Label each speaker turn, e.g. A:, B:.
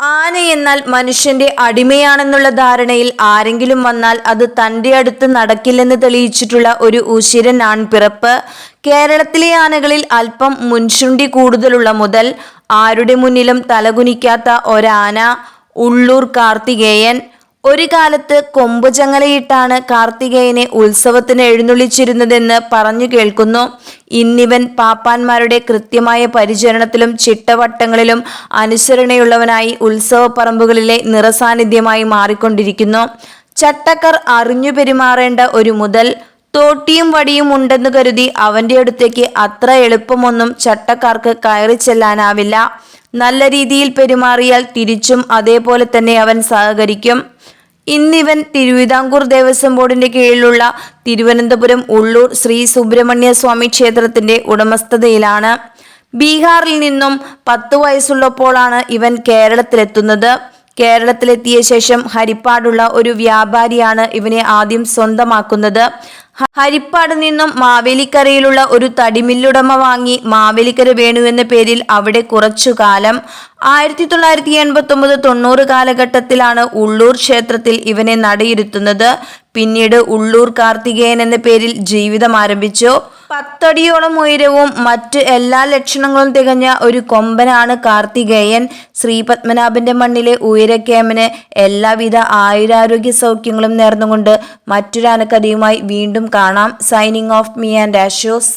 A: ആന എന്നാൽ മനുഷ്യന്റെ അടിമയാണെന്നുള്ള ധാരണയിൽ ആരെങ്കിലും വന്നാൽ അത് തൻ്റെ അടുത്ത് നടക്കില്ലെന്ന് തെളിയിച്ചിട്ടുള്ള ഒരു ഉശിരൻ ആൺപിറപ്പ്. കേരളത്തിലെ ആനകളിൽ അല്പം മുൻചുണ്ടി കൂടുതലുള്ള മുതൽ ആരുടെ മുന്നിലും തലകുനിക്കാത്ത ഒരാന ഉള്ളൂർ കാർത്തികേയൻ. ഒരു കാലത്ത് കൊമ്പുചങ്ങലയിട്ടാണ് കാർത്തികേയനെ ഉത്സവത്തിന് എഴുന്നള്ളിച്ചിരുന്നതെന്ന് പറഞ്ഞു കേൾക്കുന്നു. ഇന്നിവൻ പാപ്പാന്മാരുടെ കൃത്യമായ പരിചരണത്തിലും ചിട്ടവട്ടങ്ങളിലും അനുസരണയുള്ളവനായി ഉത്സവപ്പറമ്പുകളിലെ നിറസാന്നിധ്യമായി മാറിക്കൊണ്ടിരിക്കുന്നു. ചട്ടക്കാർ അറിഞ്ഞു പെരുമാറേണ്ട ഒരു മുതൽ തോട്ടിയും വടിയും ഉണ്ടെന്ന് കരുതി അവന്റെ അടുത്തേക്ക് അത്ര എളുപ്പമൊന്നും ചട്ടക്കാർക്ക് കയറി ചെല്ലാനാവില്ല. നല്ല രീതിയിൽ പെരുമാറിയാൽ തിരിച്ചും അതേപോലെ തന്നെ അവൻ സഹകരിക്കും. ഇന്നിവൻ തിരുവിതാംകൂർ ദേവസ്വം ബോർഡിന്റെ കീഴിലുള്ള തിരുവനന്തപുരം ഉള്ളൂർ ശ്രീ സുബ്രഹ്മണ്യ സ്വാമി ക്ഷേത്രത്തിന്റെ ഉടമസ്ഥതയിലാണ്. ബീഹാറിൽ നിന്നും 10 വയസ്സുള്ളപ്പോഴാണ് ഇവൻ കേരളത്തിലെത്തുന്നത്. കേരളത്തിലെത്തിയ ശേഷം ഹരിപ്പാടുള്ള ഒരു വ്യാപാരിയാണ് ഇവനെ ആദ്യം സ്വന്തമാക്കുന്നത്. ഹരിപ്പാട് നിന്നും മാവേലിക്കരയിലുള്ള ഒരു തടിമില്ലുടമ വാങ്ങി മാവേലിക്കര വേണു എന്ന പേരിൽ അവിടെ കുറച്ചു കാലം 1989-90 കാലഘട്ടത്തിലാണ് ഉള്ളൂർ ക്ഷേത്രത്തിൽ ഇവനെ നടയിരുത്തുന്നത്. പിന്നീട് ഉള്ളൂർ കാർത്തികേയൻ എന്ന പേരിൽ ജീവിതം ആരംഭിച്ചു. 10 അടിയോളം ഉയരവും മറ്റ് എല്ലാ ലക്ഷണങ്ങളും തികഞ്ഞ ഒരു കൊമ്പനാണ് കാർത്തികേയൻ. ശ്രീപത്മനാഭന്റെ മണ്ണിലെ ഉയരക്കേമന് എല്ലാവിധ ആയുരാരോഗ്യ സൗഖ്യങ്ങളും നേർന്നുകൊണ്ട് മറ്റൊരു ആനക്കഥയുമായി വീണ്ടും കാണാം. Signing off, me and ആഷോസ്.